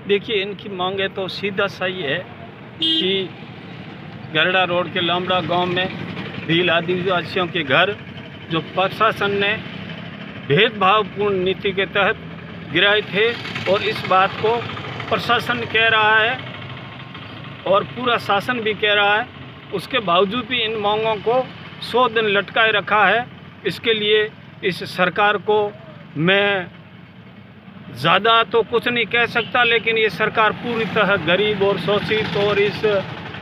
देखिए, इनकी मांगे तो सीधा सही है कि गरड़ा रोड के लामड़ा गांव में भील आदिवासियों के घर जो प्रशासन ने भेदभावपूर्ण नीति के तहत गिराए थे, और इस बात को प्रशासन कह रहा है और पूरा शासन भी कह रहा है, उसके बावजूद भी इन मांगों को 100 दिन लटकाए रखा है। इसके लिए इस सरकार को मैं ज़्यादा तो कुछ नहीं कह सकता, लेकिन ये सरकार पूरी तरह गरीब और शोषित और इस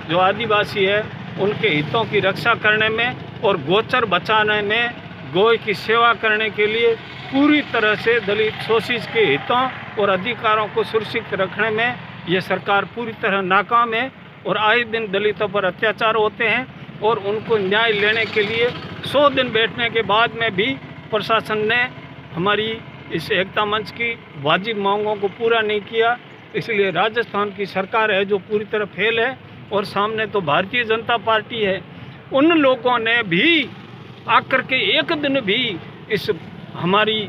जो आदिवासी है उनके हितों की रक्षा करने में और गोचर बचाने में, गौ की सेवा करने के लिए पूरी तरह से दलित शोषित के हितों और अधिकारों को सुरक्षित रखने में ये सरकार पूरी तरह नाकाम है। और आए दिन दलितों पर अत्याचार होते हैं और उनको न्याय लेने के लिए 100 दिन बैठने के बाद में भी प्रशासन ने हमारी इस एकता मंच की वाजिब मांगों को पूरा नहीं किया। इसलिए राजस्थान की सरकार है जो पूरी तरह फेल है और सामने तो भारतीय जनता पार्टी है। उन लोगों ने भी आकर के एक दिन भी इस हमारी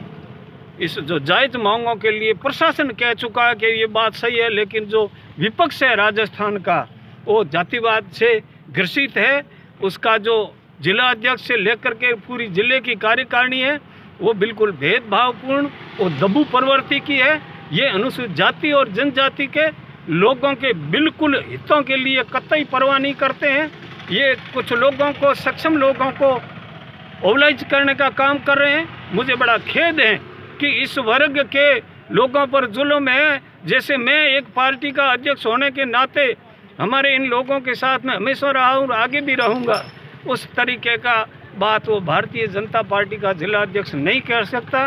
इस जो जायज़ मांगों के लिए प्रशासन कह चुका है कि ये बात सही है, लेकिन जो विपक्ष है राजस्थान का वो जातिवाद से ग्रसित है। उसका जो जिला अध्यक्ष से लेकर के पूरी जिले की कार्यकारिणी है वो बिल्कुल भेदभावपूर्ण और दबू प्रवृत्ति की है। ये अनुसूचित जाति और जनजाति के लोगों के बिल्कुल हितों के लिए कतई परवाह नहीं करते हैं। ये कुछ लोगों को, सक्षम लोगों को ओबलाइज करने का काम कर रहे हैं। मुझे बड़ा खेद है कि इस वर्ग के लोगों पर जुल्म है। जैसे मैं एक पार्टी का अध्यक्ष होने के नाते हमारे इन लोगों के साथ में हमेशा रहा हूँ, आगे भी रहूँगा, उस तरीके का बात वो भारतीय जनता पार्टी का जिला अध्यक्ष नहीं कर सकता।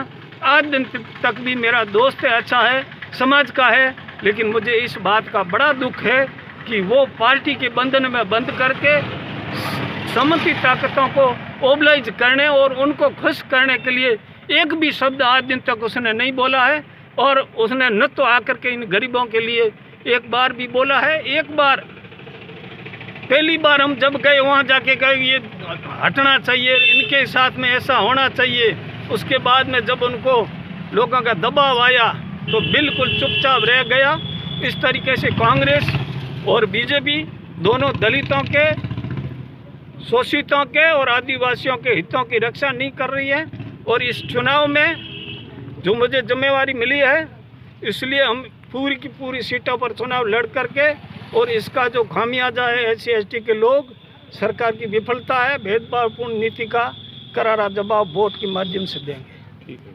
आज दिन तक भी मेरा दोस्त है, अच्छा है, समाज का है, लेकिन मुझे इस बात का बड़ा दुख है कि वो पार्टी के बंधन में बंद करके सम्मति ताकतों को ओबलाइज करने और उनको खुश करने के लिए एक भी शब्द आज दिन तक उसने नहीं बोला है। और उसने न तो आकर के इन गरीबों के लिए एक बार भी बोला है। एक बार, पहली बार हम जब गए वहाँ जाके कहे ये हटना चाहिए, इनके साथ में ऐसा होना चाहिए। उसके बाद में जब उनको लोगों का दबाव आया तो बिल्कुल चुपचाप रह गया। इस तरीके से कांग्रेस और बीजेपी दोनों दलितों के, शोषितों के और आदिवासियों के हितों की रक्षा नहीं कर रही है। और इस चुनाव में जो मुझे जिम्मेवारी मिली है, इसलिए हम पूरी की पूरी सीटों पर चुनाव लड़ करके और इसका जो खामियाजा है SC ST के लोग, सरकार की विफलता है, भेदभावपूर्ण नीति का करारा जवाब वोट के माध्यम से देंगे। ठीक है।